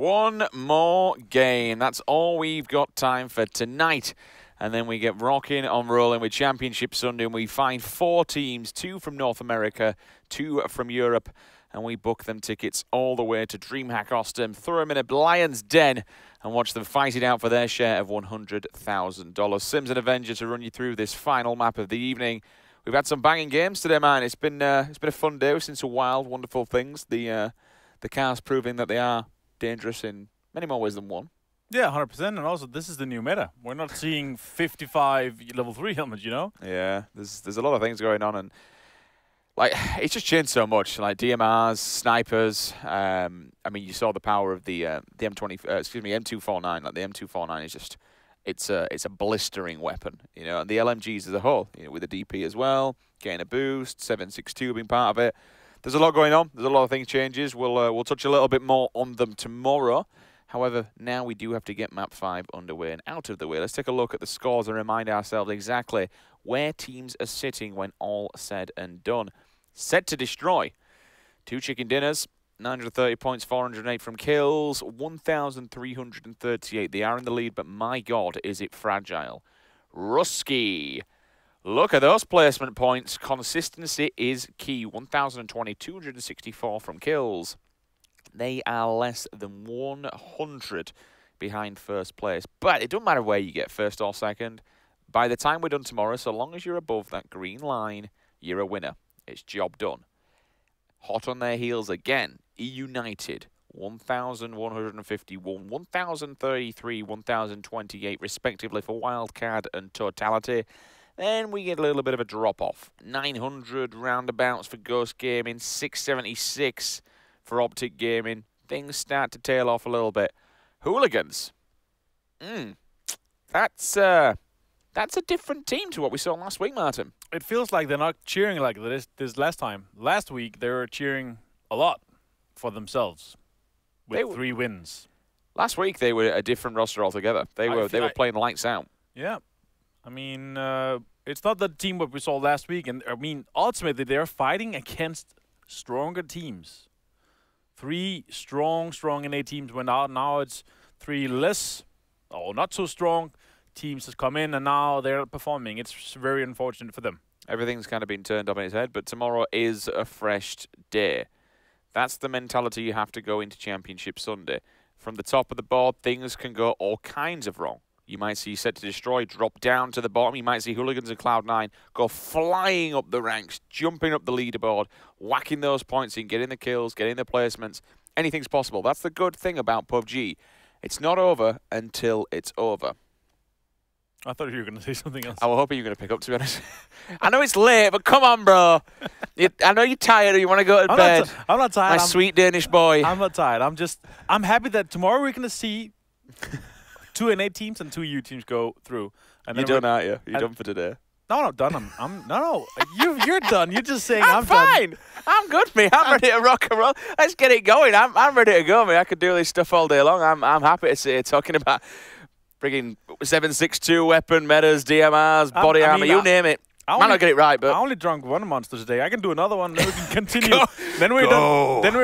One more game. That's all we've got time for tonight. And then we get rocking on rolling with Championship Sunday, and we find 4 teams, 2 from North America, 2 from Europe, and we book them tickets all the way to DreamHack Austin, throw them in a lion's den, and watch them fight it out for their share of $100,000. Sims and Avenger to run you through this final map of the evening. We've had some banging games today, man. It's been a fun day. We've seen some wild, wonderful things. The cars proving that they are dangerous in many more ways than one. Yeah, 100%. And also, this is the new meta. We're not seeing 55 level 3 helmets, you know? Yeah, there's a lot of things going on, and like it's just changed so much. Like DMRs, snipers. I mean, you saw the power of the M249. Like the M249 is just it's a blistering weapon, you know. And the LMGs as a whole, you know, with the DP as well, getting a boost, 7.62 being part of it. There's a lot going on. There's a lot of things changes. We'll touch a little bit more on them tomorrow. However, now we do have to get Map 5 underway and out of the way. Let's take a look at the scores and remind ourselves exactly where teams are sitting when all said and done. Set to destroy. 2 chicken dinners, 930 points, 408 from kills, 1,338. They are in the lead, but my God, is it fragile. Rusky. Look at those placement points. Consistency is key. 1,020, 264 from kills. They are less than 100 behind first place. But it doesn't matter where you get first or second. By the time we're done tomorrow, so long as you're above that green line, you're a winner. It's job done. Hot on their heels again. United, 1,151, 1,033, 1,028 respectively for wildcard and totality. Then we get a little bit of a drop-off. 900 roundabouts for Ghost Gaming, 676 for Optic Gaming. Things start to tail off a little bit. Hooligans. That's a different team to what we saw last week, Martin. It feels like they're not cheering like this last time. Last week, they were cheering a lot for themselves with 3 wins. Last week, they were a different roster altogether. They were playing lights out. Yeah. I mean, it's not the team what we saw last week. And, I mean, ultimately, they're fighting against stronger teams. 3 strong NA teams went out. Now it's 3 less, or not so strong teams has come in, and now they're performing. It's very unfortunate for them. Everything's kind of been turned up in its head, but tomorrow is a fresh day. That's the mentality you have to go into Championship Sunday. From the top of the board, things can go all kinds of wrong. You might see Set to Destroy drop down to the bottom. You might see Hooligans and Cloud9 go flying up the ranks, jumping up the leaderboard, whacking those points in, getting the kills, getting the placements. Anything's possible. That's the good thing about PUBG. It's not over until it's over. I thought you were going to say something else. I was hoping you were going to pick up, to be honest. I know it's late, but come on, bro. I know you're tired or you want to go to bed. I'm not tired. My sweet Danish boy. I'm not tired. I'm happy that tomorrow we're going to see 2 NA teams and 2 EU teams go through. And you're done, aren't you? You're done for today. No, I'm not done. No. You're done. You're just saying I'm fine. Done. I'm good, me. I'm ready to rock and roll. Let's get it going. I'm ready to go, me. I could do this stuff all day long. I'm happy to sit here talking about frigging 7.62 weapon, metas, DMRs, body armor, you name it. Might not get it right, but I only drunk 1 monster today. I can do another one. Then we can continue. Then we're done. Then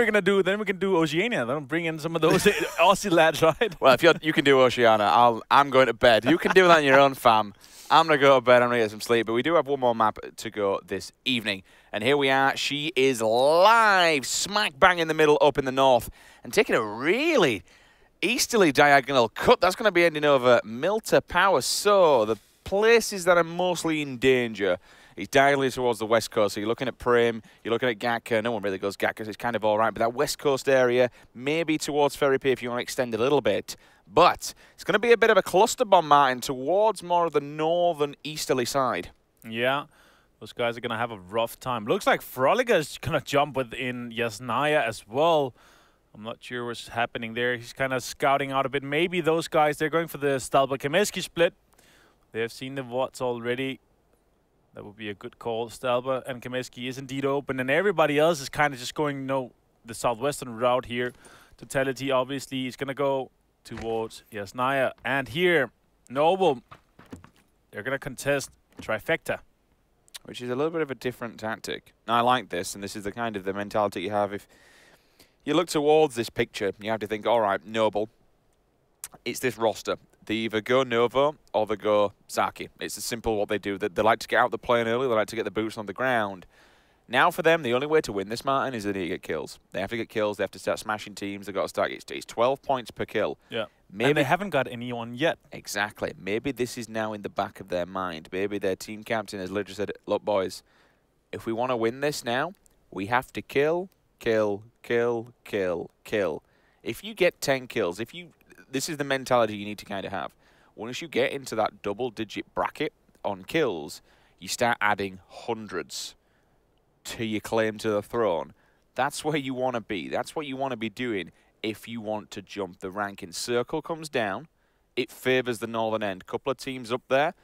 we can do Oceania. Then bring in some of those Aussie lads, right? Well, if you can do Oceania, I'm going to bed. You can do that on your own, fam. I'm gonna go to bed. I'm gonna get some sleep. But we do have one more map to go this evening, and here we are. She is live, smack bang in the middle, up in the north, and taking a really easterly diagonal cut. That's going to be ending over Milta Power. So the places that are mostly in danger is diagonally towards the west coast. So you're looking at Prim, you're looking at Gatka. No one really goes Gatka, so it's kind of all right. But that west coast area, maybe towards Ferry Pier if you want to extend a little bit. But it's going to be a bit of a cluster bomb, Martin, towards more of the northern easterly side. Yeah, those guys are going to have a rough time. Looks like Froliga is going to jump within Yasnaya as well. I'm not sure what's happening there. He's kind of scouting out a bit. Maybe those guys, they're going for the Stalba-Kameski split. They have seen the VODs already. That would be a good call. Stalba and Kameski is indeed open. And everybody else is kind of just going, the southwestern route here. Totality, obviously, is going to go towards Yasnaya. And here, Noble, they're going to contest Trifecta. Which is a little bit of a different tactic. Now, I like this, and this is the kind of the mentality you have if you look towards this picture, you have to think, all right, Noble, it's this roster. They either go Novo or they go Zaki. It's as simple what they do. They like to get out the plane early. They like to get the boots on the ground. Now for them, the only way to win this, Martin, is that they get kills. They have to get kills. They have to start smashing teams. They've got to start. It's 12 points per kill. Yeah. Maybe and they haven't got anyone yet. Exactly. Maybe this is now in the back of their mind. Maybe their team captain has literally said, look, boys, if we want to win this now, we have to kill, kill, kill, kill, kill. If you get 10 kills, this is the mentality you need to kind of have. Once you get into that double-digit bracket on kills, you start adding hundreds to your claim to the throne. That's where you want to be. That's what you want to be doing if you want to jump the ranking. Circle comes down. It favors the northern end. Couple of teams up there.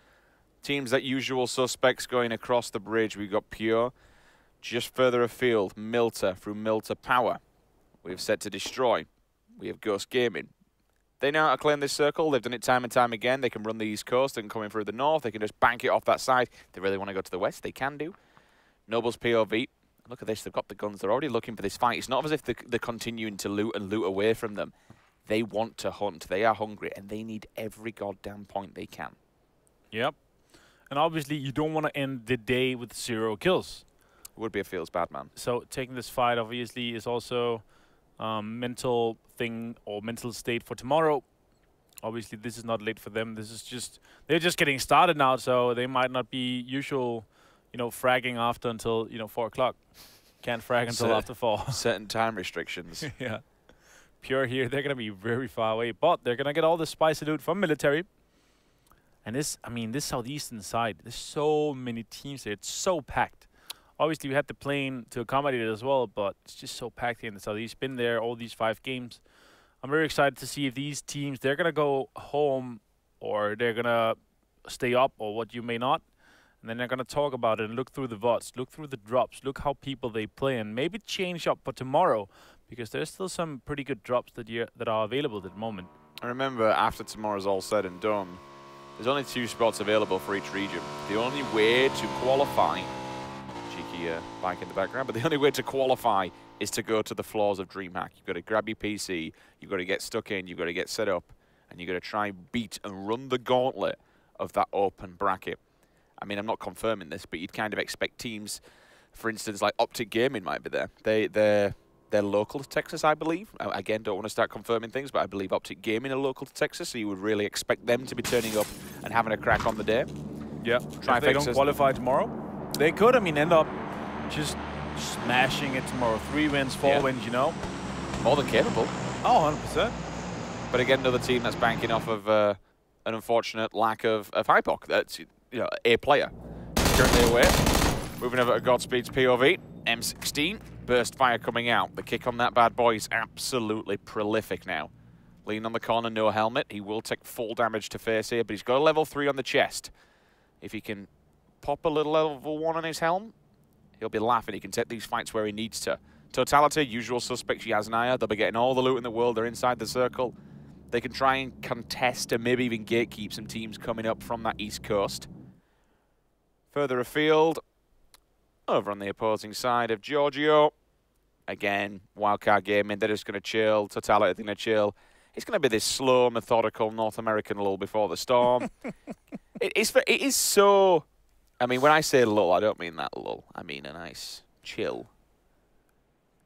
Teams that usual suspects going across the bridge. We've got Pure. Just further afield, Milter through Milter Power. We have Set to Destroy. We have Ghost Gaming. They know how to claim this circle. They've done it time and time again. They can run the east coast. They can come in through the north. They can just bank it off that side. If they really want to go to the west, they can do. Noble's POV. Look at this. They've got the guns. They're already looking for this fight. It's not as if they're continuing to loot and loot away from them. They want to hunt. They are hungry, and they need every goddamn point they can. Yep. And obviously, you don't want to end the day with 0 kills. It would be a feels bad, man. So taking this fight, obviously, is also mental thing or mental state for tomorrow. Obviously, this is not late for them. This is just they're just getting started now, so they might not be usual, fragging after until 4 o'clock. Can't frag until after 4. Certain time restrictions. Yeah. Pure here, they're gonna be very far away, but they're gonna get all the spicy loot from military. And this southeastern side, there's so many teams there. It's so packed. Obviously, we had the plane to accommodate it as well, but it's just so packed here in the southeast. Been there all these 5 games. I'm very excited to see if these teams, they're going to go home or they're going to stay up or what you may not. And then they're going to talk about it and look through the VODs, look through the drops, look how people they play, and maybe change up for tomorrow because there's still some pretty good drops that are available at the moment. I remember after tomorrow's all said and done, there's only 2 spots available for each region. The only way to qualify... Cheeky bike in the background, but the only way to qualify is to go to the floors of DreamHack. You've got to grab your PC, you've got to get stuck in, you've got to get set up, and you've got to try and beat and run the gauntlet of that open bracket. I mean, I'm not confirming this, but you'd kind of expect teams, for instance, like Optic Gaming might be there. They're local to Texas, I believe. Again, don't want to start confirming things, but I believe Optic Gaming are local to Texas, so you would really expect them to be turning up and having a crack on the day. Yeah, if they don't qualify tomorrow, they could, end up just smashing it tomorrow. 3 wins, 4 wins, More than capable. Oh, 100%. But again, another team that's banking off of an unfortunate lack of Hypoc. That's, a player. Currently away. Moving over to Godspeed's POV. M16. Burst fire coming out. The kick on that bad boy is absolutely prolific now. Lean on the corner, no helmet. He will take full damage to face here, but he's got a level 3 on the chest. If he can pop a little level 1 on his helm, he'll be laughing. He can take these fights where he needs to. Totality, usual suspects, Yasnaya. They'll be getting all the loot in the world. They're inside the circle. They can try and contest and maybe even gatekeep some teams coming up from that east coast. Further afield, over on the opposing side of Giorgio. Again, Wildcard Gaming, they're just going to chill. Totality, they're going to chill. It's going to be this slow, methodical North American lull before the storm. It is so... when I say lull, I don't mean that lull. I mean a nice chill.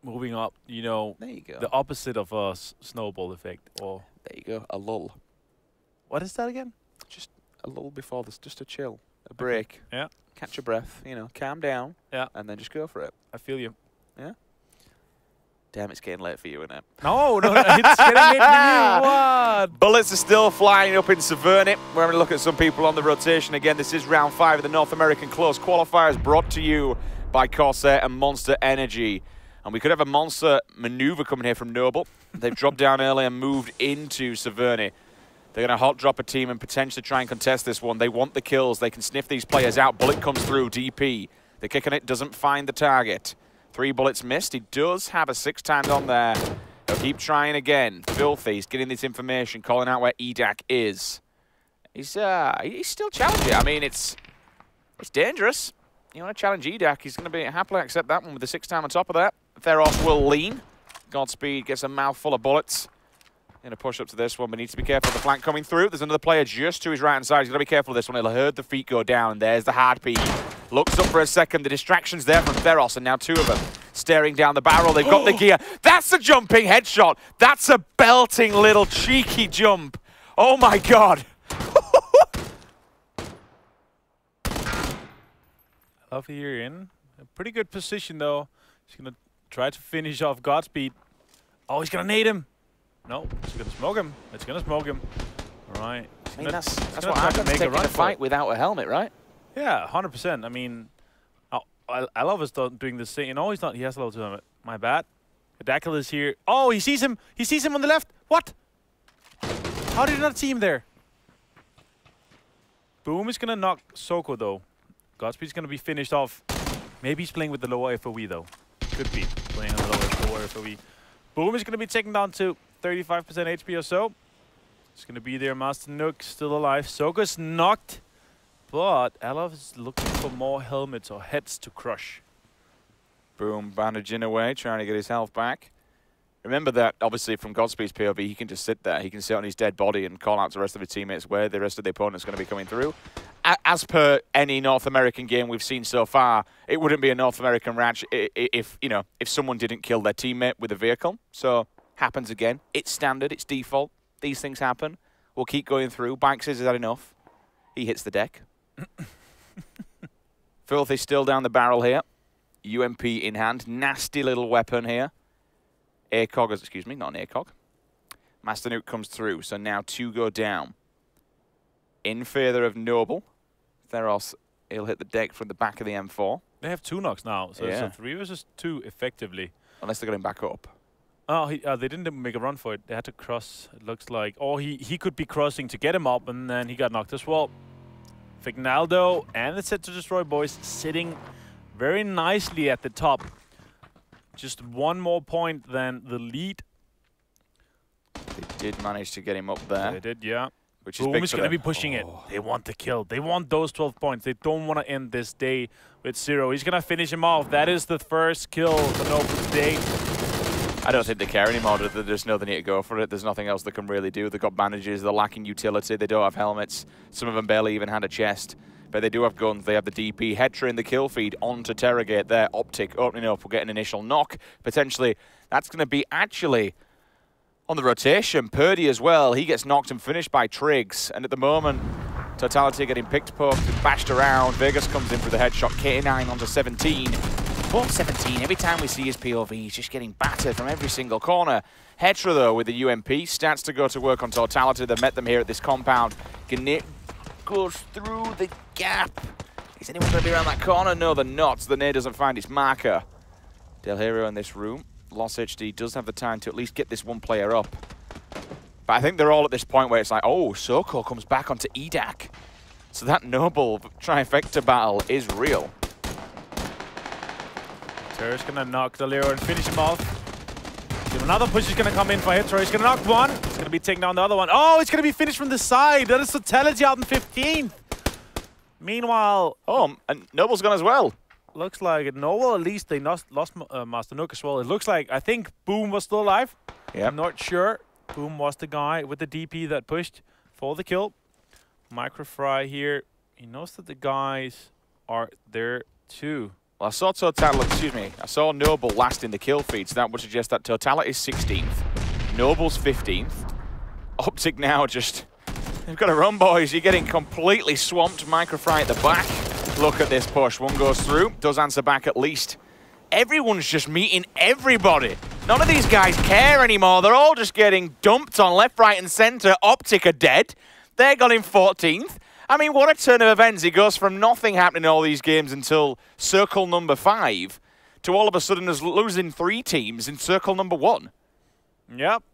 Moving up, there you go. The opposite of a snowball effect. Or there you go, a lull. What is that again? Just a lull before this, just a chill, a break. Yeah. Catch your breath, calm down. Yeah. And then just go for it. I feel you. Yeah. Damn, it's getting late for you, isn't it? No, it's getting late for you. What? Bullets are still flying up in Savernit. We're having a look at some people on the rotation. Again, this is round 5 of the North American Close Qualifiers, brought to you by Corsair and Monster Energy. And we could have a monster maneuver coming here from Noble. They've dropped down early and moved into Savernit. They're going to hot drop a team and potentially try and contest this one. They want the kills. They can sniff these players out. Bullet comes through, DP. The kick on it doesn't find the target. 3 bullets missed. He does have a 6 times on there. He'll keep trying again. Filthy. He's getting this information, calling out where EDAC is. He's still challenging. It's dangerous. You want to challenge EDAC, he's going to be happily accept that one with the 6 time on top of that. Theros will lean. Godspeed gets a mouthful of bullets. Going to push up to this one, but needs to be careful of the flank coming through. There's another player just to his right-hand side. He's got to be careful of this one. He'll heard the feet go down. There's the hard peek. Looks up for a second. The distraction's there from Theros, and now two of them staring down the barrel. They've got the gear. That's a jumping headshot. That's a belting little cheeky jump. Oh, my God. Love here in a pretty good position, though. He's going to try to finish off Godspeed. Oh, he's going to nade him. No, it's going to smoke him. It's going to smoke him. All right. I mean, that's what happens taking a fight without a helmet, right? Yeah, 100%. I mean, I love us doing this thing. No, he's not. He has a level 2 helmet. My bad. Dackle is here. Oh, he sees him. He sees him on the left. What? How did you not see him there? Boom is going to knock Soko, though. Godspeed's going to be finished off. Maybe he's playing with the lower FOE, though. Could be playing on the lower FOE. Boom is going to be taken down to 35% HP or so. It's going to be there. Master Nook still alive. Soko's knocked. But Alov is looking for more helmets or heads to crush. Boom, bandaging away, trying to get his health back. Remember that, obviously, from Godspeed's POV, he can just sit there. He can sit on his dead body and call out to the rest of his teammates where the rest of the opponent's going to be coming through. As per any North American game we've seen so far, it wouldn't be a North American match if someone didn't kill their teammate with a vehicle. So, happens again. It's standard. It's default. These things happen. We'll keep going through. Banks has had enough. He hits the deck. Filthy still down the barrel here. UMP in hand. Nasty little weapon here. ACOG, excuse me, not an ACOG. Master Nuke comes through, so now two go down. In favour of Noble. Theros, he'll hit the deck from the back of the M4. They have 2 knocks now, so Yeah. it's 3 versus 2 effectively. Unless they got him back up. Oh, they didn't make a run for it. They had to cross, it looks like. Or he could be crossing to get him up, and then he got knocked as well. Fignaldo and the Set to Destroy boys sitting very nicely at the top. Just 1 more point than the lead. They did manage to get him up there. They did, yeah. Which is Boom big is for going to them. be pushing it. They want the kill. They want those 12 points. They don't want to end this day with 0. He's going to finish him off. That is the first kill for Noble today. I don't think they care anymore. They just know they need to go for it. There's nothing else they can really do. They've got bandages. They're lacking utility. They don't have helmets. Some of them barely even had a chest. But they do have guns. They have the DP. Hetra in the kill feed onto Terragate there. Optic opening up. We'll get an initial knock. Potentially, that's going to be actually on the rotation. Purdy as well. He gets knocked and finished by Triggs. And at the moment, Totality getting picked, poked, and bashed around. Vegas comes in for the headshot. K9 onto 17. Well, 17, every time we see his POV, he's just getting battered from every single corner. Hetra, though, with the UMP, starts to go to work on Totality. They met them here at this compound. Gnit goes through the gap. Is anyone going to be around that corner? No, they're not. The nade doesn't find its marker. Del Hero in this room. Lost HD does have the time to at least get this one player up. But I think they're all at this point where it's like, oh, Soko comes back onto EDAC. So that Noble trifecta battle is real. Terra's going to knock the Leo and finish him off. Another push is going to come in for Hetra. He's going to knock one. He's going to be taking down the other one. Oh, it's going to be finished from the side. That is Totality out in 15th. Meanwhile... Oh, and Noble's gone as well. Looks like it. Noble, at least they lost Master Nook as well. It looks like, I think Boom was still alive. Yeah. I'm not sure. Boom was the guy with the DP that pushed for the kill. Microfry here. He knows that the guys are there too. Well, I saw I saw Noble last in the kill feed, so that would suggest that Totality's 16th, Noble's 15th. Optic now just, they've got to run, boys. You're getting completely swamped. Microfry at the back. Look at this push. One goes through, does answer back at least. Everyone's just meeting everybody. None of these guys care anymore. They're all just getting dumped on left, right, and center. Optic are dead. They got him 14th. I mean, what a turn of events. He goes from nothing happening in all these games until circle number 5 to all of a sudden us losing 3 teams in circle number 1. Yep.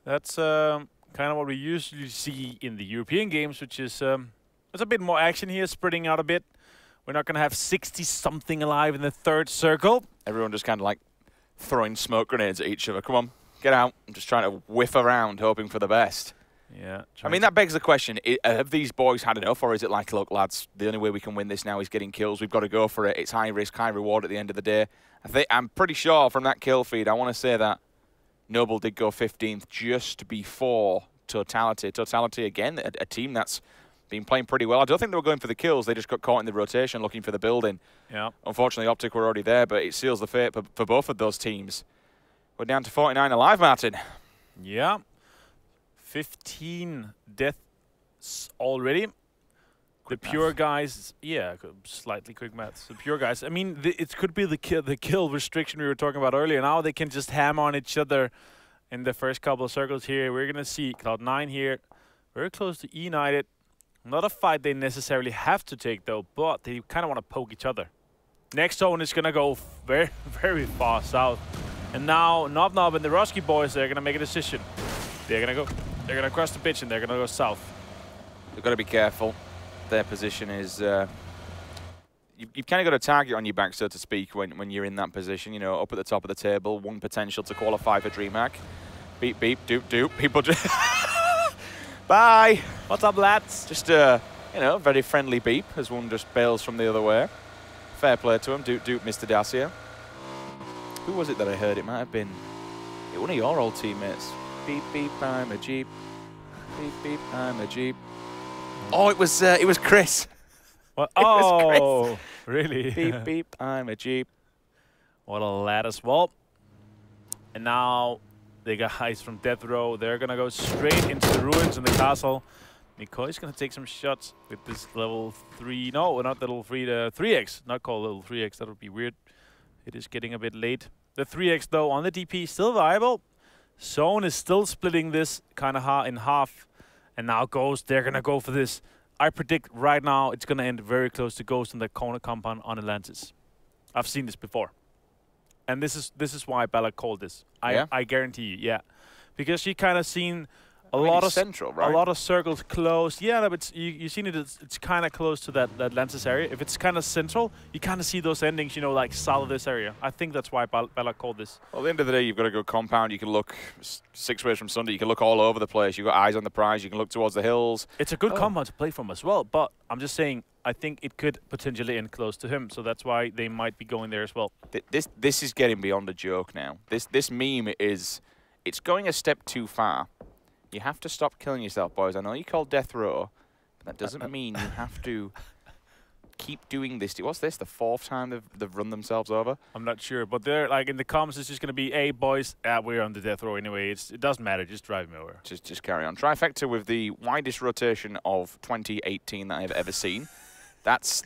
That's kind of what we usually see in the European games, which is there's a bit more action here, spreading out a bit. We're not going to have 60-something alive in the 3rd circle. Everyone just kind of like throwing smoke grenades at each other. Come on, get out. I'm just trying to whiff around, hoping for the best. Yeah. I mean, that begs the question, have these boys had enough, or is it like, look, lads, the only way we can win this now is getting kills. We've got to go for it. It's high risk, high reward at the end of the day. I'm pretty sure from that kill feed, I want to say that Noble did go 15th just before Totality. Totality, again, a team that's been playing pretty well. I don't think they were going for the kills. They just got caught in the rotation looking for the building. Yeah. Unfortunately, Optic were already there, but it seals the fate for both of those teams. We're down to 49 alive, Martin. Yeah. 15 deaths already. The pure guys, yeah, slightly quick maths. The pure guys, I mean, it could be the kill restriction we were talking about earlier. Now they can just hammer on each other in the first couple of circles here. We're going to see Cloud9 here, very close to United. Not a fight they necessarily have to take, though, but they kind of want to poke each other. Next zone is going to go very, very far south. And now Nob Nob and the Roski boys, they're going to make a decision. They're going to cross the pitch and they're going to go south. They've got to be careful. Their position is, you've kind of got a target on your back, so to speak, when you're in that position, you know, up at the top of the table, one potential to qualify for DreamHack. Beep, beep, doop, doop. People just... Bye! What's up, lads? Just a, you know, very friendly beep as one just bails from the other way. Fair play to him, doop, doop, Mr. Dacia. Who was it that I heard? It might have been one of your old teammates. Beep, beep, I'm a Jeep. Beep, beep, I'm a Jeep. Oh, it was Chris. What? It was Chris. Really? Beep, beep, I'm a Jeep. What a lad as well. And now the guys from Death Row, they're going to go straight into the ruins in the castle. Mikoi's going to take some shots with this level 3. No, not level 3, the 3x. Not called level 3x, that would be weird. It is getting a bit late. The 3x, though, on the DP, still viable. Zone is still splitting this kind of in half. And now Ghost, they're going to go for this. I predict right now it's going to end very close to Ghost in the corner compound on Atlantis. I've seen this before. And this is why Bella called this. I guarantee you, yeah. Because she kind of seen a lot of central, right? A lot of circles close. Yeah, but you've seen it. It's kind of close to that Atlantis area. If it's kind of central, you kind of see those endings, you know, like south of this area. I think that's why Bella called this. Well, at the end of the day, you've got to go compound. You can look 6 ways from Sunday. You can look all over the place. You've got eyes on the prize. You can look towards the hills. It's a good compound to play from as well. But I'm just saying, I think it could potentially end close to him. So that's why they might be going there as well. This is getting beyond a joke now. This meme it's going a step too far. You have to stop killing yourself, boys. I know you call Death Row, but that doesn't mean you have to keep doing this. What's this? The 4th time they've run themselves over? I'm not sure, but they're like in the comments. It's just going to be, "Hey, boys, we're on the Death Row anyway. It doesn't matter. Just drive me over." Just carry on. Trifecta with the widest rotation of 2018 that I've ever seen. That's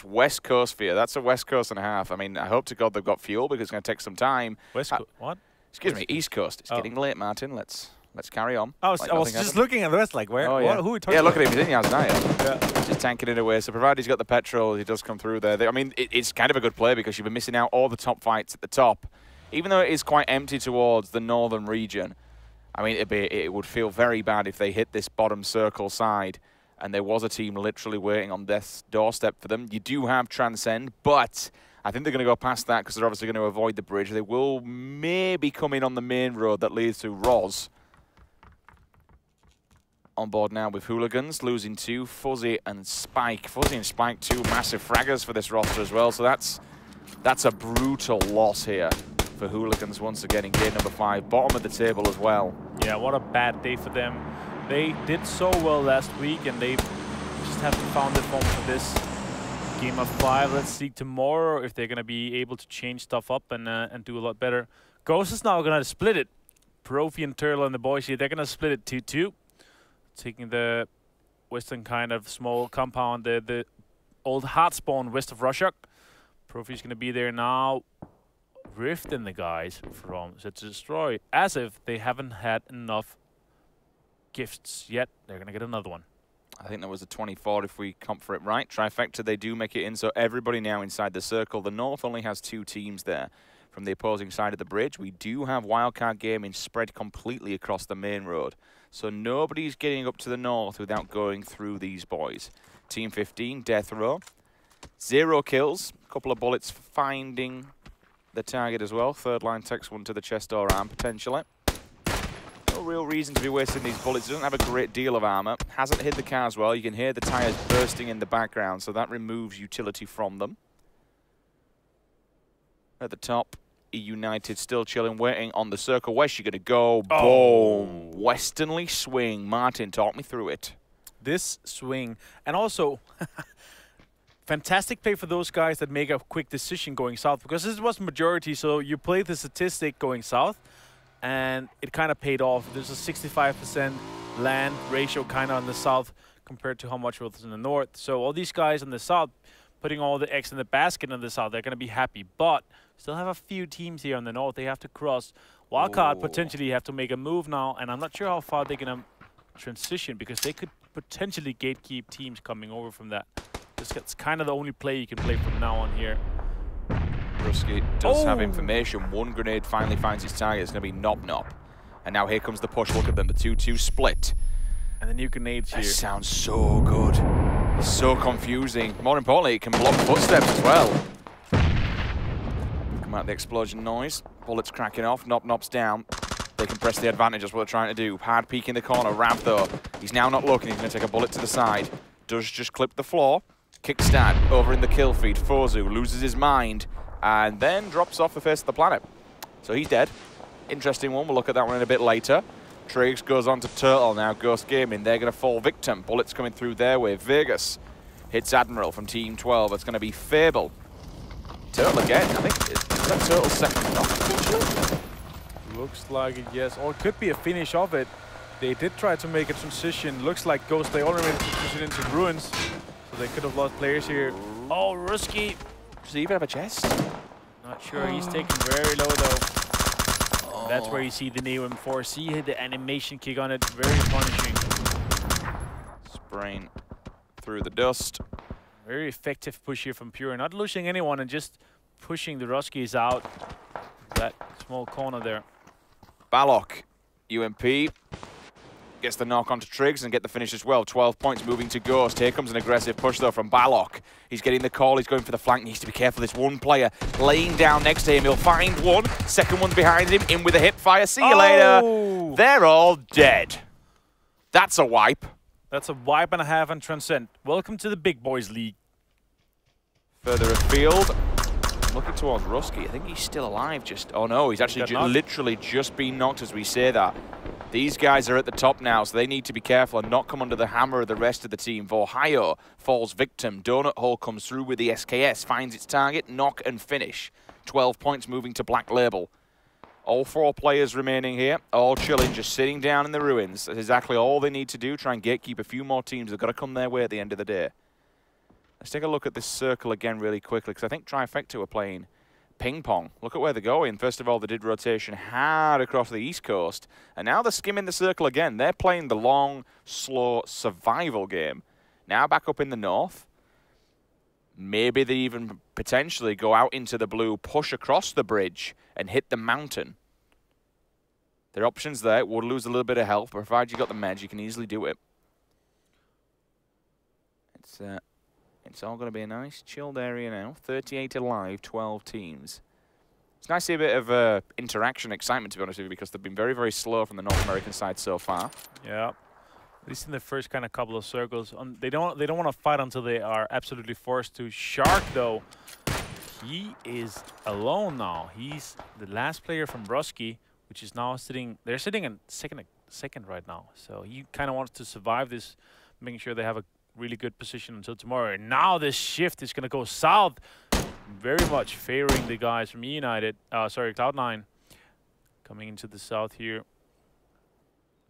West Coast for you. That's a West Coast and a half. I mean, I hope to God they've got fuel because it's going to take some time. West Coast? What? Excuse me, East Coast. It's getting late, Martin. Let's carry on. I was just looking at the rest, like, where? Oh, yeah. Who are we talking about? Yeah, look at him. He's in Yasnaya. Yeah. Just tanking it away. So provided he's got the petrol, he does come through there. I mean, it's kind of a good play because you've been missing out all the top fights at the top. Even though it is quite empty towards the northern region, I mean, it would feel very bad if they hit this bottom circle side and there was a team literally waiting on death's doorstep for them. You do have Transcend, but I think they're going to go past that because they're obviously going to avoid the bridge. They will maybe come in on the main road that leads to Roz. On board now with Hooligans, losing 2, Fuzzy and Spike. Fuzzy and Spike, 2 massive fraggers for this roster as well, so that's a brutal loss here for Hooligans once again in game number 5. Bottom of the table as well. Yeah, what a bad day for them. They did so well last week, and they just haven't found the form for this game of 5. Let's see tomorrow if they're going to be able to change stuff up and do a lot better. Ghost is now going to split it. Profi and Turtle and the boys here, they're going to split it 2-2. Taking the western kind of small compound, the old hard spawn west of Russia. Profi's going to be there now. Rift in the guys from Set to Destroy, as if they haven't had enough gifts yet. They're going to get another one. I think that was a 24 if we comp for it right. Trifecta, they do make it in, so everybody now inside the circle. The North only has 2 teams there from the opposing side of the bridge. We do have Wildcard Gaming spread completely across the main road. So nobody's getting up to the north without going through these boys. Team 15, Death Row. 0 kills. A couple of bullets finding the target as well. Third line takes one to the chest or arm, potentially. No real reason to be wasting these bullets. Doesn't have a great deal of armor. Hasn't hit the car as well. You can hear the tires bursting in the background, so that removes utility from them. At the top, United still chilling, waiting on the circle. Where's she going to go? Oh. Boom. Westernly swing. Martin, talk me through it. This swing, and also fantastic play for those guys that make a quick decision going south, because this was majority, so you play the statistic going south, and it kind of paid off. There's a 65% land ratio kind of on the south compared to how much was in the north. So all these guys in the south, putting all the eggs in the basket in the south, they're going to be happy. But still have a few teams here in the north they have to cross. Wildcard potentially have to make a move now, and I'm not sure how far they're going to transition, because they could potentially gatekeep teams coming over from that. That's kind of the only play you can play from now on here. Ruski does have information. One grenade finally finds its target. It's going to be Nop Nop. And now here comes the push. Look at them, the 2-2 split. And the new grenades here. That sounds so good. It's so confusing. More importantly, it can block footsteps as well. Come out the explosion noise. Bullets cracking off. Nop Nop's down. They can press the advantage. That's what they're trying to do. Hard peek in the corner. Rav, though. He's now not looking. He's going to take a bullet to the side. Does just clip the floor. Kickstand over in the kill feed. Fozu loses his mind and then drops off the face of the planet. So he's dead. Interesting one. We'll look at that one in a bit later. Triggs goes on to Turtle now. Ghost Gaming. They're going to fall victim. Bullets coming through their way. Vegas hits Admiral from Team 12. It's going to be Fable. Turtle again. I think is that Turtle's second knock. Looks like it, yes. Or it could be a finish of it. They did try to make a transition. Looks like Ghost, they already transitioned into Ruins. So they could have lost players here. Oh, Ruski. Does he even have a chest? Not sure. He's taken very low, though. Oh. That's where you see the Neo M4. See the animation kick on it. Very punishing. Spraying through the dust. Very effective push here from Pure. Not losing anyone and just pushing the Ruskis out. That small corner there. BYOC, UMP. Gets the knock onto Triggs and get the finish as well. 12 points moving to Ghost. Here comes an aggressive push, though, from BYOC. He's getting the call. He's going for the flank. Needs to be careful. This one player laying down next to him. He'll find one. Second one's behind him. In with a hip fire. See you later. They're all dead. That's a wipe. That's a wipe and a half and Transcend. Welcome to the Big Boys League. Further afield. Looking towards Ruski. I think he's still alive. Oh, no. He's actually literally just been knocked as we say that. These guys are at the top now, so they need to be careful and not come under the hammer of the rest of the team. Vorhayo falls victim. Donut Hole comes through with the SKS, finds its target, knock and finish. 12 points moving to Black Label. All 4 players remaining here, all chilling, just sitting down in the ruins. That's exactly all they need to do. Try and gatekeep a few more teams. They've got to come their way at the end of the day. Let's take a look at this circle again really quickly, because I think Trifecta were playing ping pong. Look at where they're going. First of all, they did rotation hard across the East Coast, and now they're skimming the circle again. They're playing the long, slow survival game. Now back up in the north. Maybe they even potentially go out into the blue, push across the bridge, and hit the mountain. There are options there. Would lose a little bit of health, but provided you got the meds, you can easily do it. It's all going to be a nice, chilled area now. 38 alive, 12 teams. It's nice to see a bit of interaction, excitement, to be honest with you, because they've been very, very slow from the North American side so far. Yeah, at least in the first kind of couple of circles. They don't want to fight until they are absolutely forced to. Shark, though, he is alone now. He's the last player from Ruski, which is now sitting. They're sitting in second right now. So he kind of wants to survive this, making sure they have a really good position until tomorrow. And now this shift is going to go south, very much favoring the guys from United. Sorry, Cloud9 coming into the south here.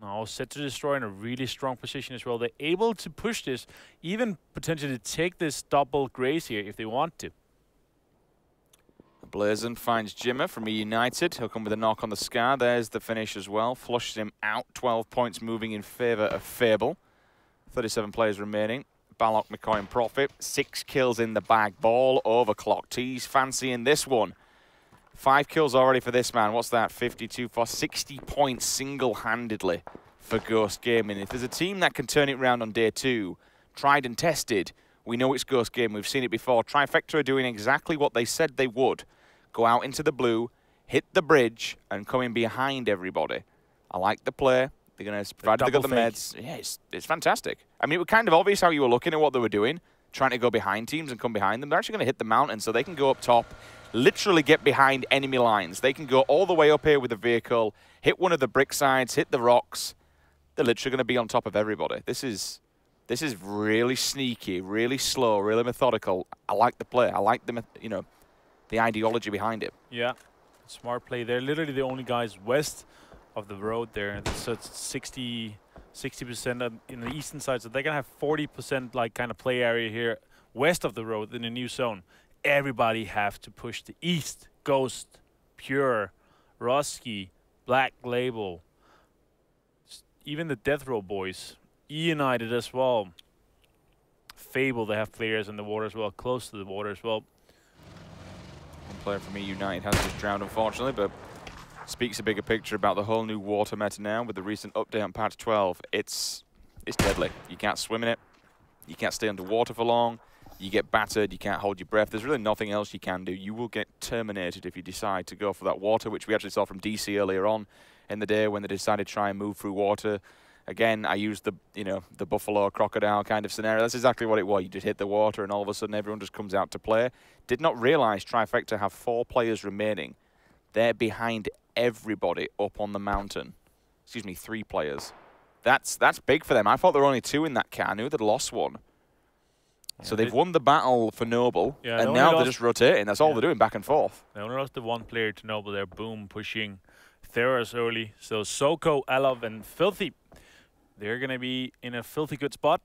Now set to destroy in a really strong position as well. They're able to push this, even potentially take this double grace here if they want to. Blazon finds Jimmer from United. He'll come with a knock on the Scar. There's the finish as well. Flushes him out. 12 points moving in favor of Fable. 37 players remaining. BYOC, McCoy, and Profit. 6 kills in the bag. Ball overclocked. He's fancying this one. 5 kills already for this man. What's that? 52 for 60 points single-handedly for Ghost Gaming. If there's a team that can turn it around on day 2, tried and tested, we know it's Ghost Gaming. We've seen it before. Trifecta are doing exactly what they said they would. Go out into the blue, hit the bridge, and come in behind everybody. I like the play. They're going to provide they got the meds. Yeah, it's fantastic. I mean, it was kind of obvious how you were looking at what they were doing, trying to go behind teams and come behind them. They're actually going to hit the mountain, so they can go up top, literally get behind enemy lines. They can go all the way up here with the vehicle, hit one of the brick sides, hit the rocks. They're literally going to be on top of everybody. This is really sneaky, really slow, really methodical. I like the play. I like the, you know, the ideology behind it. Yeah, smart play. They're literally the only guys west of the road there. So it's 60% in the eastern side. So they're going to have 40% like kind of play area here west of the road in a new zone. Everybody have to push the east. Ghost, Pure, Roski, Black Label, even the Death Row boys, United as well. Fable, they have players in the water as well, close to the water as well. One player from United has just drowned, unfortunately, but speaks a bigger picture about the whole new water meta now with the recent update on patch 12. It's deadly. You can't swim in it. You can't stay underwater for long. You get battered, you can't hold your breath. There's really nothing else you can do. You will get terminated if you decide to go for that water, which we actually saw from DC earlier on in the day when they decided to try and move through water. Again, I used the, you know, the buffalo crocodile kind of scenario. That's exactly what it was. You just hit the water and all of a sudden everyone just comes out to play. Did not realize Trifecta have 4 players remaining. They're behind everybody up on the mountain. Excuse me, 3 players. That's big for them. I thought there were only 2 in that car. I knew they'd lost one. So they've won the battle for Noble, and now they're just rotating. That's all they're doing, back and forth. They only lost the 1 player to Noble. They're boom pushing Theros early. So Soko, Alov, and Filthy, they're going to be in a filthy good spot.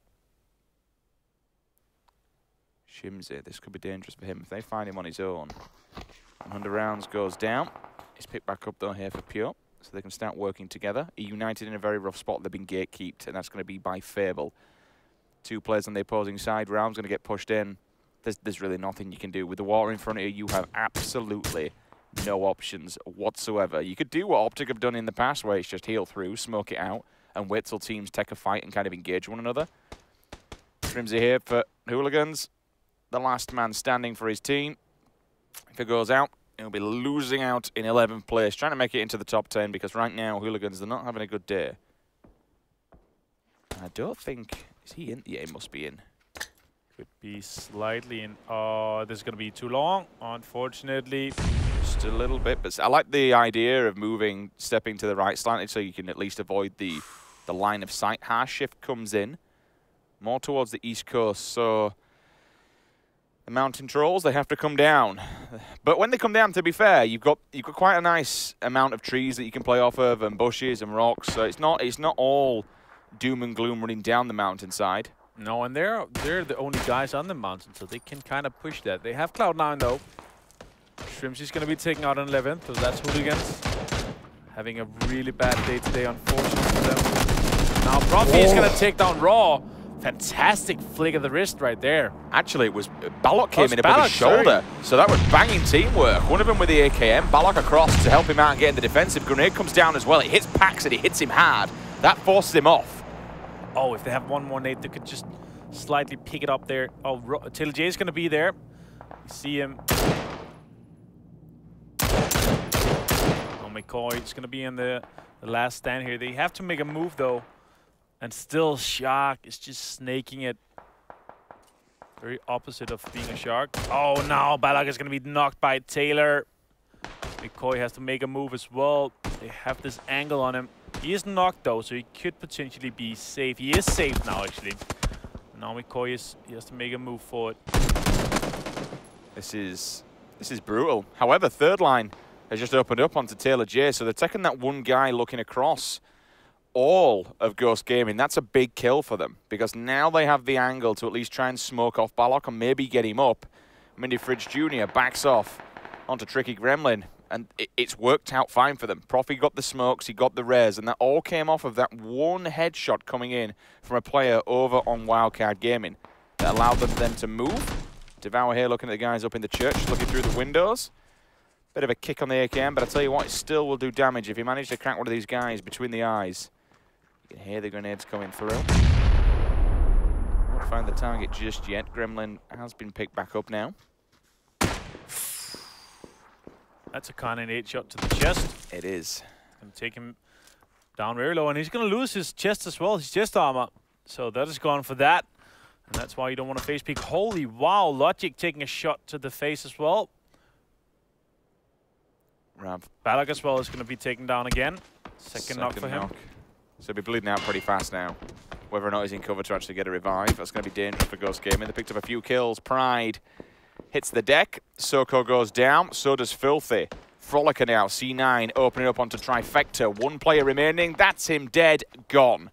Shimzy, this could be dangerous for him. If they find him on his own, 100 rounds goes down. He's picked back up, though, here for Pure, so they can start working together. United in a very rough spot. They've been gatekeeped, and that's going to be by Fable. 2 players on the opposing side. Round's going to get pushed in. There's really nothing you can do. With the water in front of you, you have absolutely no options whatsoever. You could do what Optic have done in the past, where it's just heal through, smoke it out, and wait till teams take a fight and kind of engage one another. Trimsy here for Hooligans. The last man standing for his team. If it goes out, he'll be losing out in 11th place, trying to make it into the top 10, because right now, Hooligans, they're not having a good day. I don't think... Is he in? Yeah, he must be in. Could be slightly in. Oh, this is going to be too long, unfortunately. Just a little bit, but I like the idea of moving, stepping to the right slightly so you can at least avoid the line of sight. Harsh shift comes in more towards the east coast, so the mountain trolls, they have to come down. But when they come down, to be fair, you've got quite a nice amount of trees that you can play off of, and bushes and rocks. So it's not all doom and gloom running down the mountainside. No, and they're the only guys on the mountain, so they can kind of push that. They have Cloud9 though. Shrimsy's going to be taking out on 11th, so that's Hooligans. Having a really bad day today, unfortunately for them. Now Profi is going to take down Raw. Fantastic flick of the wrist right there. Actually, it was BYOC came in above his shoulder, so that was banging teamwork. One of them with the AKM, BYOC across to help him out and get in the defensive. Grenade comes down as well. It hits Pax and it hits him hard. That forces him off. Oh, if they have one more nade, they could just slightly pick it up there. Oh, Taylor J is going to be there. You see him. Oh, McCoy is going to be in the last stand here. They have to make a move, though. And still, Shark is just snaking it. Very opposite of being a Shark. Oh, now BYOC is going to be knocked by Taylor. McCoy has to make a move as well. They have this angle on him. He is knocked though, so he could potentially be safe. He is safe now, actually. Now McCoy he has to make a move forward. This is brutal. However, third line has just opened up onto Taylor J, so they're taking that one guy looking across all of Ghost Gaming. That's a big kill for them, because now they have the angle to at least try and smoke off BYOC and maybe get him up. Mindy Fridge Jr. backs off onto Tricky Gremlin. And it's worked out fine for them. Profi got the smokes, he got the rares, and that all came off of that one headshot coming in from a player over on Wildcard Gaming. That allowed them to move. Devour here looking at the guys up in the church, looking through the windows. Bit of a kick on the AKM, but I tell you what, it still will do damage if you manage to crack one of these guys between the eyes. You can hear the grenades coming through. Won't find the target just yet. Gremlin has been picked back up now. That's a kind of 8 shot to the chest. It is. Going to take him down very low, and he's going to lose his chest as well, his chest armor. So that is gone for that. And that's why you don't want to face peek. Holy wow, Logic taking a shot to the face as well. Rav. BYOC as well is going to be taken down again. Second knock for him. So he'll be bleeding out pretty fast now. Whether or not he's in cover to actually get a revive, that's going to be dangerous for Ghost Gaming. They picked up a few kills. Pride hits the deck. Soko goes down. So does Filthy. Frolicker now. C9 opening up onto Trifecta. One player remaining. That's him dead. Gone.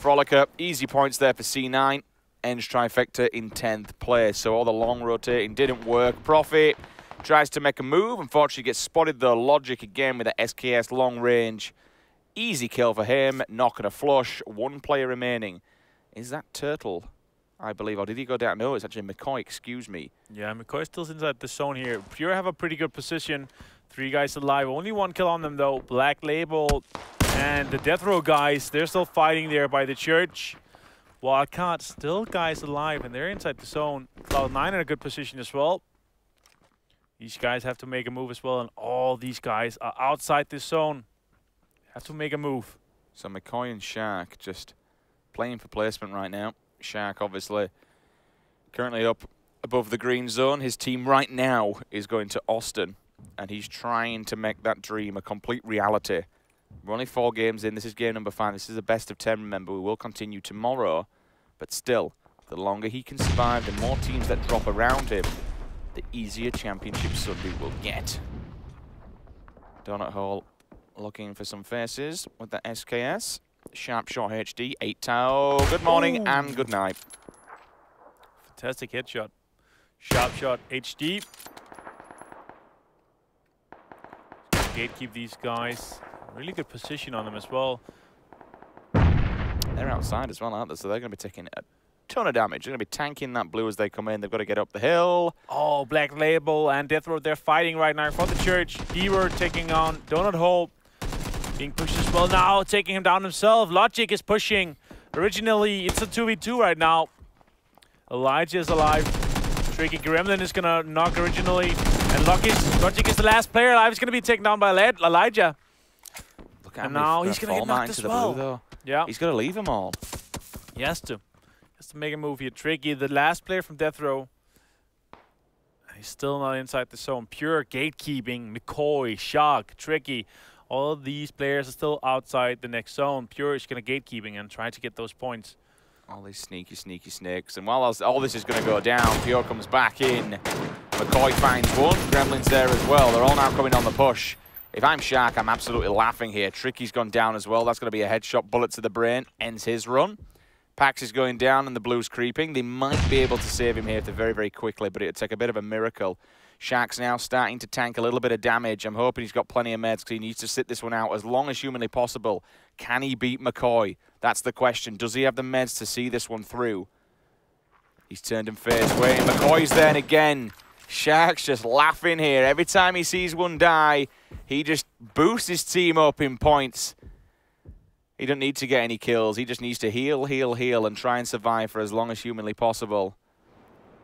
Frolicker, easy points there for C9. Ends Trifecta in 10th place. So all the long rotating didn't work. Profit tries to make a move. Unfortunately gets spotted though. Logic again with the SKS long range. Easy kill for him. Knock and a flush. One player remaining. Is that Turtle, I believe? Or did he go down? No, it's actually McCoy, excuse me. Yeah, McCoy's still inside the zone here. Pure have a pretty good position. 3 guys alive. Only 1 kill on them, though. Black Label and the Death Row guys, they're still fighting there by the church. Wildcat, still guys alive, and they're inside the zone. Cloud9 in a good position as well. These guys have to make a move as well, and all these guys are outside this zone. Have to make a move. So McCoy and Shark just playing for placement right now. Shark obviously currently up above the green zone. His team right now is going to Austin, and he's trying to make that dream a complete reality. We're only 4 games in. This is game number 5. This is a best of 10, remember. We will continue tomorrow, but still, the longer he can survive, the more teams that drop around him, the easier Championship Sunday will get. Donut Hole looking for some faces with the SKS. Sharp Shot HD, 8 Tau. Good morning and good night. Fantastic headshot. Sharp Shot HD. Gatekeep these guys. Really good position on them as well. They're outside as well, aren't they? So they're going to be taking a ton of damage. They're going to be tanking that blue as they come in. They've got to get up the hill. Oh, Black Label and Death Row, they're fighting right now for the church. D-Word taking on Donut Hole. Being pushed as well now, taking him down himself. Logic is pushing. Originally, it's a 2v2 right now. Elijah is alive. Tricky Gremlin is going to knock originally. And Logic is the last player alive. He's going to be taken down by Elijah. Look at and now he's going to get knocked as well. Blue, yeah. He's got to leave them all. He has to. He has to make a move here. Tricky, the last player from Death Row. He's still not inside the zone. Pure gatekeeping. McCoy, Shark, Tricky. All of these players are still outside the next zone. Pure is going to gatekeeping and try to get those points. All these sneaky snakes. And while all this is going to go down, Pure comes back in. McCoy finds one. Gremlin's there as well. They're all now coming on the push. If I'm Shark, I'm absolutely laughing here. Tricky's gone down as well. That's going to be a headshot. Bullet to the brain. Ends his run. Pax is going down and the blue's creeping. They might be able to save him here very, very quickly, but it would take a bit of a miracle. Shark's now starting to tank a little bit of damage. I'm hoping he's got plenty of meds because he needs to sit this one out as long as humanly possible. Can he beat McCoy? That's the question. Does he have the meds to see this one through? He's turned him face away. McCoy's there again. Shark's just laughing here. Every time he sees one die, he just boosts his team up in points. He doesn't need to get any kills. He just needs to heal, and try and survive for as long as humanly possible.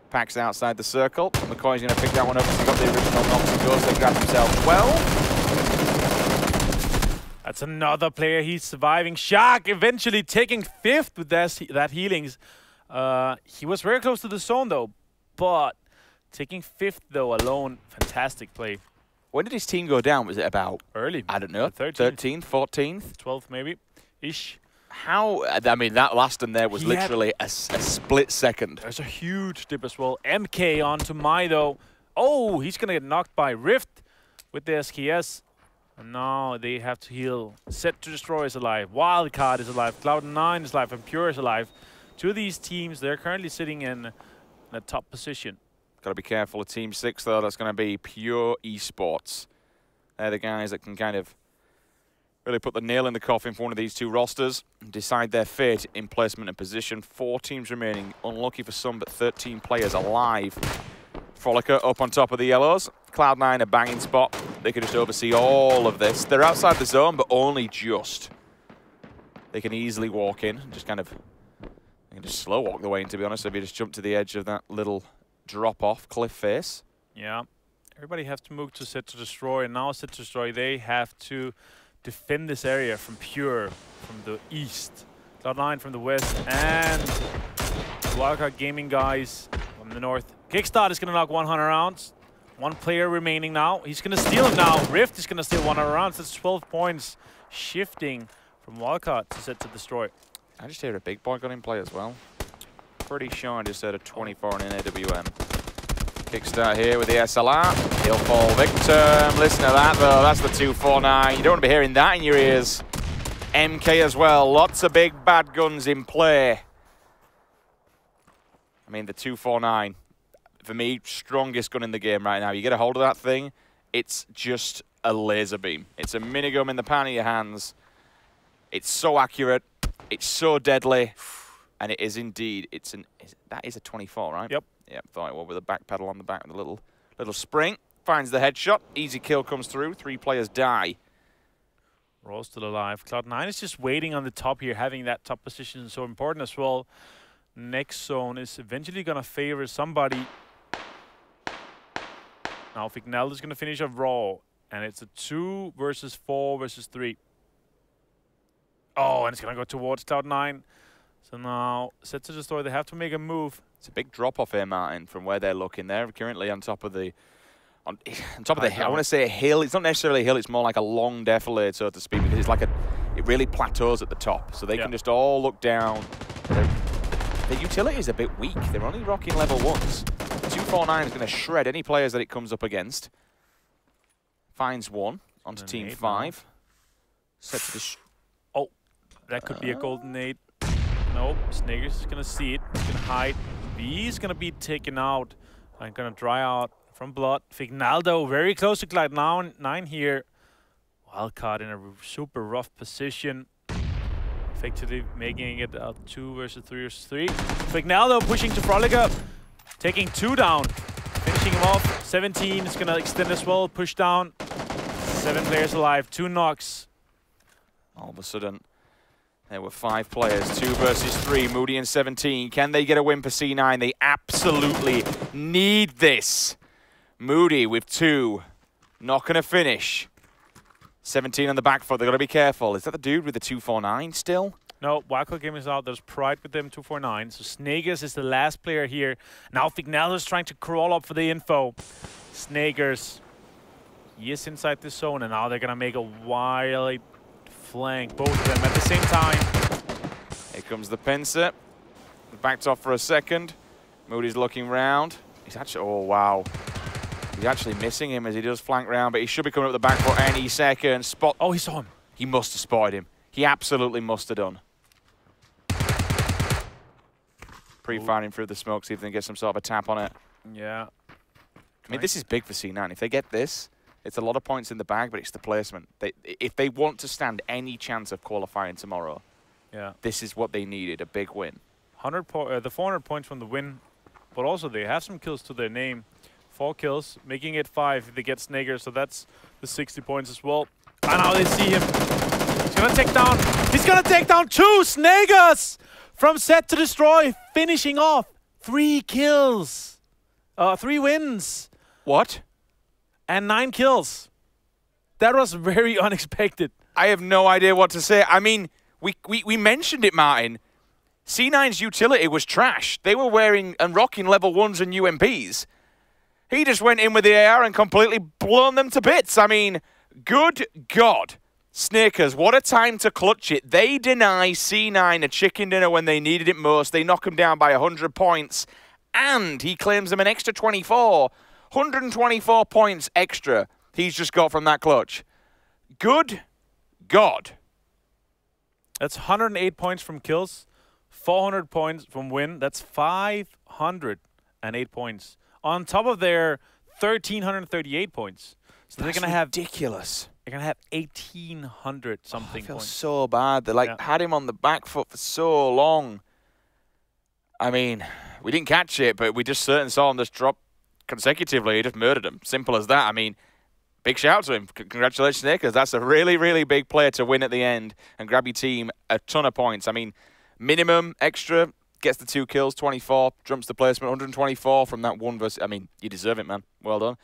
Pax outside the circle. McCoy's going to pick that one up as he got the original knock. He goes to grab himself 12. That's another player. He's surviving. Shark eventually taking 5th with that healings. He was very close to the zone, though. But taking 5th, though, alone, fantastic play. When did his team go down? Was it about? Early. I don't know. 13th, 14th? 12th, maybe. Ish. How? I mean, that last one there was literally a split second. There's a huge dip as well. MK onto Mai, though. Oh, he's going to get knocked by Rift with the SKS. And now they have to heal. Set to Destroy is alive. Wildcard is alive. Cloud9 is alive. And Pure is alive. 2 of these teams, they're currently sitting in a top position. Got to be careful of Team 6, though. That's going to be Pure Esports. They're the guys that can kind of really put the nail in the coffin for one of these 2 rosters and decide their fate in placement and position. 4 teams remaining. Unlucky for some, but 13 players alive. Frolicker up on top of the yellows. Cloud9 a banging spot. They can just oversee all of this. They're outside the zone, but only just. They can easily walk in. Just kind of, they can just slow walk the way in, to be honest. If you just jump to the edge of that little drop-off cliff face. Yeah. Everybody has to move to Set to Destroy. And now Set to Destroy, they have to defend this area from Pure from the east. Cloud9 from the west. And Wildcard Gaming guys from the north. Kickstart is going to knock 100 rounds. One player remaining now. He's going to steal him now. Rift is going to steal one round. So that's 12 points shifting from Wildcard to Set to Destroy. I just hear a big boy gun in play as well. Pretty sure I just heard a 24 on an AWM. Kickstart here with the SLR. He'll fall victim. Listen to that though. That's the 249. You don't want to be hearing that in your ears. MK as well. Lots of big bad guns in play. I mean, the 249, for me, strongest gun in the game right now. You get a hold of that thing, it's just a laser beam. It's a minigun in the palm of your hands. It's so accurate. It's so deadly. And it is indeed, that is a 24, right? Yep. Yep, thought it was with a back pedal on the back with a little spring. Finds the headshot. Easy kill comes through. 3 players die. Roll still alive. Cloud9 is just waiting on the top here, having that top position is so important as well. Next zone is eventually going to favor somebody. Now Fignal is going to finish off Raw, and it's a 2 versus 4 versus 3. Oh, and it's going to go towards Cloud9. So now, Set to Destroy, they have to make a move. It's a big drop off here, Martin, from where they're looking. They're currently on top of the on top of the hill. I want to say a hill. It's not necessarily a hill. It's more like a long defilade, so to speak, because it's like it really plateaus at the top, so they can just all look down. The utility is a bit weak. They're only rocking level 1s. 249 is going to shred any players that it comes up against. Finds one onto team 5. Set to the. Oh, that could be a golden nade. Nope, Sniggers is going to see it. He's going to hide. B is going to be taken out. I'm going to dry out from blood. Fignaldo very close to Cloud9 here. Wildcard in a super rough position. Effectively making it a 2 versus 3 versus 3. Fignaldo pushing to Froliger. Taking 2 down. Finishing him off. 17 is going to extend as well. Push down. 7 players alive. 2 knocks. All of a sudden, there were 5 players, 2 versus 3, Moody and 17. Can they get a win for C9? They absolutely need this. Moody with 2, not going to finish. 17 on the back foot, they've got to be careful. Is that the dude with the 249 still? No, Wacko game is out. There's Pride with them, 249. So Snagers is the last player here. Now Fignaldo is trying to crawl up for the info. Snagers, he is inside the zone, and now they're going to make a wild flank, both of them at the same time. Here comes the pincer. Backed off for a second. Moody's looking round. He's actually, oh wow. He's actually missing him as he does flank round, but he should be coming up the back foot any second. Spot. Oh, he saw him. He must have spotted him. He absolutely must have done. Pre-firing through the smoke, see if they can get some sort of a tap on it. Yeah. I mean, this is big for C9. If they get this, it's a lot of points in the bag, but it's the placement. If they want to stand any chance of qualifying tomorrow, this is what they needed, a big win. The 400 points from the win, but also they have some kills to their name. 4 kills, making it 5 if they get Snager, so that's the 60 points as well. And now they see him. He's gonna take down 2 Snagers from Set to Destroy, finishing off 3 kills. 3 wins. What? And 9 kills. That was very unexpected. I have no idea what to say. I mean, we mentioned it, Martin. C9's utility was trash. They were wearing and rocking level 1s and UMPs. He just went in with the AR and completely blown them to bits. I mean, good God. Snakers, what a time to clutch it. They deny C9 a chicken dinner when they needed it most. They knock him down by 100 points. And he claims them an extra 24. 124 points extra he's just got from that clutch. Good God. That's 108 points from kills, 400 points from win. That's 508 points. On top of their 1,338 points. So they're going to have ridiculous. They're going to have 1,800 something I feel points. so bad. They had him on the back foot for so long. I mean, we didn't catch it, but we just certainly saw him just drop consecutively. He just murdered him. Simple as that. I mean, big shout out to him. Congratulations, Nickers. That's a really, really big player to win at the end and grab your team a ton of points. I mean, minimum extra, gets the 2 kills, 24, jumps the placement, 124 from that 1 versus... I mean, you deserve it, man. Well done.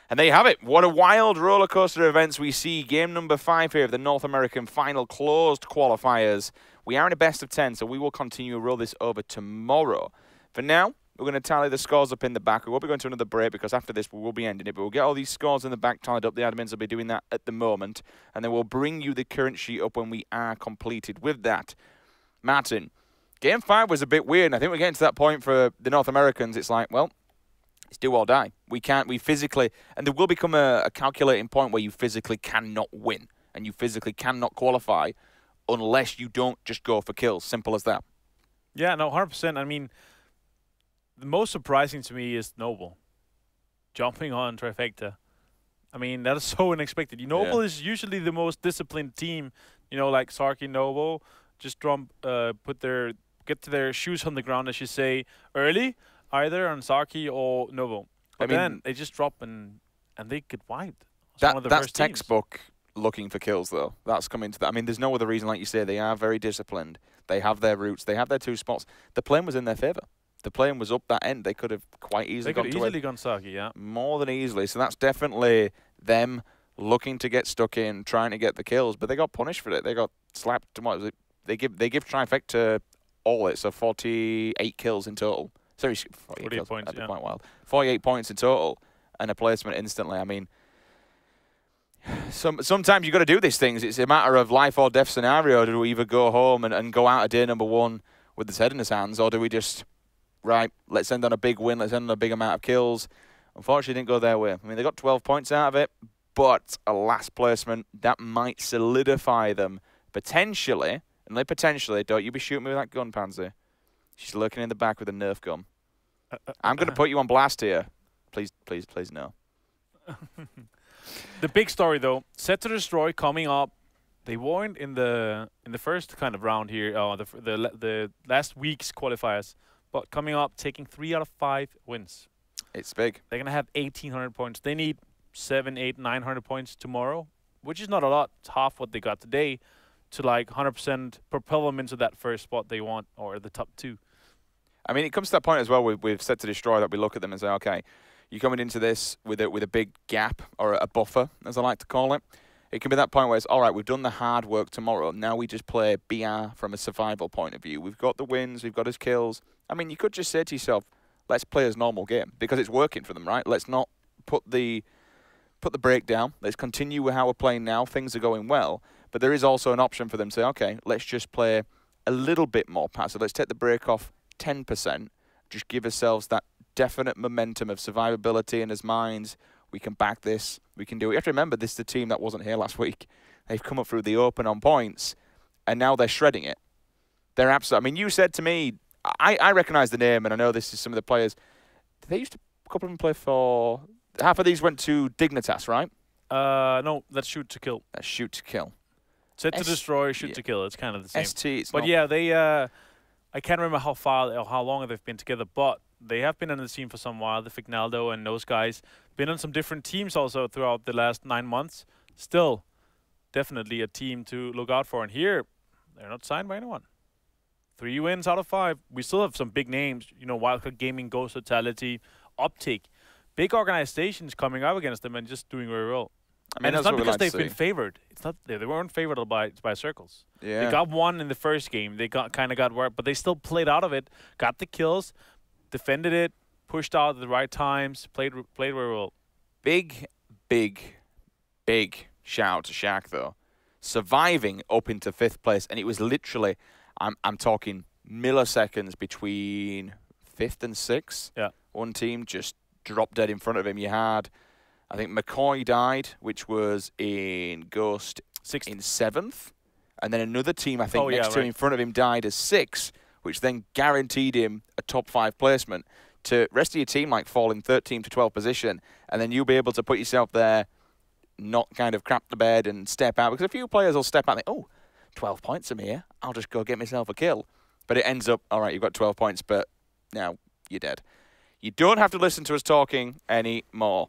And there you have it. What a wild roller coaster events we see. Game number 5 here of the North American Final Closed Qualifiers. We are in a best of 10, so we will continue to roll this over tomorrow. For now, We're going to tally the scores up in the back. We will be going to another break because after this we will be ending it. But we'll get all these scores in the back tallied up. The admins will be doing that at the moment. And then we'll bring you the current sheet up when we are completed with that. Martin, Game 5 was a bit weird. And I think we're getting to that point for the North Americans. It's like, well, it's do or die. We physically, and there will become a calculating point where you physically cannot win. And you physically cannot qualify unless you don't just go for kills. Simple as that. Yeah, no, 100%. I mean, the most surprising to me is Noble jumping on Trifecta. I mean, that is so unexpected. Noble is usually the most disciplined team, you know, like Sarky, Noble, just get to their shoes on the ground, as you say, early, either on Sarky or Noble. But then they just drop and they get wiped. That's textbook looking for kills, though. That's coming to that. I mean, there's no other reason, like you say. They are very disciplined. They have their routes. They have their 2 spots. The plane was in their favour. The plane was up that end. They could have quite easily gone Saki, yeah. More than easily. So that's definitely them looking to get stuck in, trying to get the kills. But they got punished for it. They got slapped. What was it? They give Trifecta all it. So 48 kills in total. Sorry, 48 points, yeah. Quite wild. 48 points in total and a placement instantly. I mean, sometimes you got to do these things. It's a matter of life or death scenario. Do we either go home and go out of day number 1 with his head in his hands, or do we just, right, let's end on a big win, let's end on a big amount of kills? Unfortunately, it didn't go their way. I mean, they got 12 points out of it, but a last placement, that might solidify them potentially, and they potentially, don't you be shooting me with that gun, Pansy. She's lurking in the back with a Nerf gun. I'm going to put you on blast here. Please, please, please, no. The big story, though, Set to Destroy coming up. They weren't in the first kind of round here, the last week's qualifiers, but coming up, taking 3 out of 5 wins. It's big. They're gonna have 1,800 points. They need 700, 800, 900 points tomorrow, which is not a lot. It's half what they got today, to like 100% propel them into that first spot they want, or the top 2. I mean, it comes to that point as well. We've Set to Destroy that we look at them and say, okay, you're coming into this with a big gap or a buffer, as I like to call it. It can be that point where it's, all right, we've done the hard work tomorrow. Now we just play BR from a survival point of view. We've got the wins. We've got his kills. I mean, you could just say to yourself, let's play his normal game because it's working for them, right? Let's not put the break down. Let's continue with how we're playing now. Things are going well. But there is also an option for them to say, okay, let's just play a little bit more passive. Let's take the break off 10%. Just give ourselves that definite momentum of survivability in his minds. We can back this. We can do it. You have to remember, this is the team that wasn't here last week. They've come up through the open on points, and now they're shredding it. They're absolutely. I mean, you said to me, I recognize the name, and I know this is some of the players. Did they used to, a couple of them play for, half of these went to Dignitas, right? No, that's Shoot to Kill. That's Shoot to Kill. Set to Destroy, Shoot to Kill. It's kind of the same. ST, it's but yeah, they, I can't remember how far or how long they've been together, but they have been on the team for some while, the Fignaldo and those guys. Been on some different teams also throughout the last 9 months. Still, definitely a team to look out for. And here, they're not signed by anyone. 3 wins out of 5. We still have some big names. You know, Wildcard Gaming, Ghost Totality, Optic. Big organizations coming up against them and just doing very well. I mean, and it's not because they've been favored. It's not they weren't favored by Circles. Yeah. They got 1 in the first game. They kind of got work, but they still played out of it, got the kills, defended it, pushed out at the right times, played very well. Big shout out to Shaq, though. Surviving up into 5th place, and it was literally, I'm talking milliseconds between 5th and 6th. Yeah. One team just dropped dead in front of him. You had, I think McCoy died, which was in Ghost 6th. In 7th. And then another team, I think, next to him in front of him died as 6th, which then guaranteed him a top 5 placement. To rest of your team, like, fall in 13th to 12th position, and then you'll be able to put yourself there, not kind of crap the bed and step out. Because a few players will step out and think, oh, 12 points from here, I'll just go get myself a kill. But it ends up, all right, you've got 12 points, but now you're dead. You don't have to listen to us talking anymore.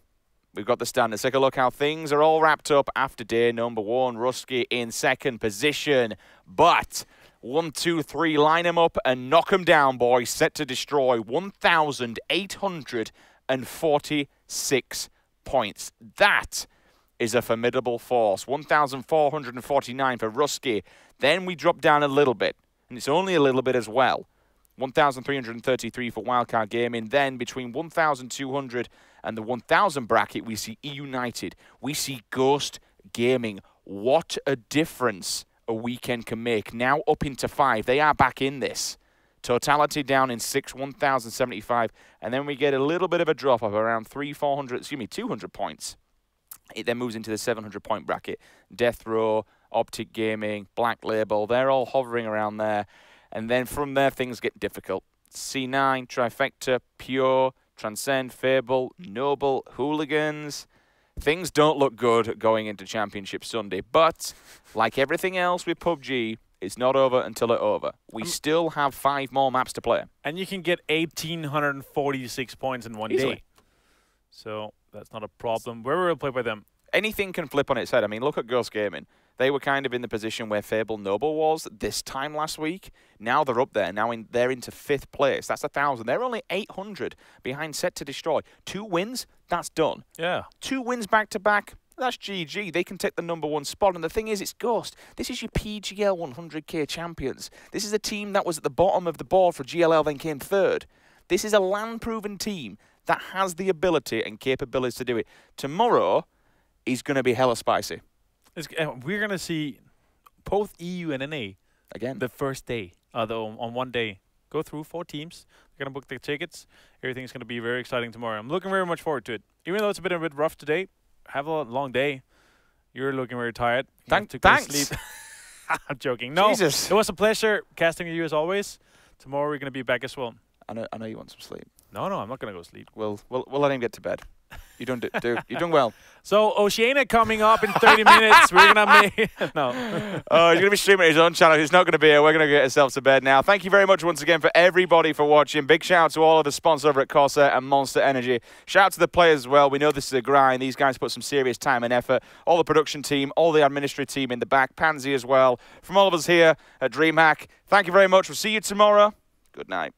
We've got the standards. Take a look how things are all wrapped up after day number 1. Rusky in 2nd position. But 1, 2, 3, line them up and knock them down, boys. Set to Destroy. 1,846 points. That is a formidable force. 1,449 for Rusky. Then we drop down a little bit. And it's only a little bit as well. 1,333 for Wildcard Gaming. Then between 1,200 and the 1,000 bracket, we see E-United. We see Ghost Gaming. What a difference a weekend can make. Now up into 5. They are back in this. Totality down in 6, 1,075. And then we get a little bit of a drop of around 200 points. It then moves into the 700-point bracket. Death Row, Optic Gaming, Black Label, they're all hovering around there. And then from there, things get difficult. C9, Trifecta, Pure, Transcend, Fable, Noble, Hooligans. Things don't look good going into Championship Sunday. But, like everything else with PUBG, it's not over until it's over. We still have 5 more maps to play. And you can get 1,846 points in one Easily. day. So that's not a problem. Where will we play by them? Anything can flip on its head. I mean, look at Ghost Gaming. They were kind of in the position where Fable Noble was this time last week. Now they're up there. Now they're into 5th place. That's 1,000. They're only 800 behind Set to Destroy. 2 wins, that's done. Yeah. 2 wins back-to-back, that's GG. They can take the #1 spot. And the thing is, it's Ghost. This is your PGL 100k champions. This is a team that was at the bottom of the board for GLL, then came 3rd. This is a land-proven team that has the ability and capabilities to do it. Tomorrow is going to be hella spicy. We're going to see both EU and NA Again. the first day, on one day. Go through 4 teams. They're going to book their tickets. Everything's going to be very exciting tomorrow. I'm looking very much forward to it. Even though it's a bit rough today, have a long day. You're looking very tired. Thanks. Sleep. I'm joking. No, Jesus. It was a pleasure casting with you as always. Tomorrow we're going to be back as well. I know you want some sleep. No, I'm not going to go sleep. We'll let him get to bed. You're doing well. So Oceania coming up in 30 minutes. We're gonna make no. Oh, he's gonna be streaming his own channel. He's not gonna be here. We're gonna get ourselves to bed now. Thank you very much once again for everybody for watching. Big shout out to all of the sponsors over at Corsair and Monster Energy. Shout out to the players as well. We know this is a grind. These guys put some serious time and effort. All the production team, all the administrative team in the back, Pansy as well. From all of us here at DreamHack, thank you very much. We'll see you tomorrow. Good night.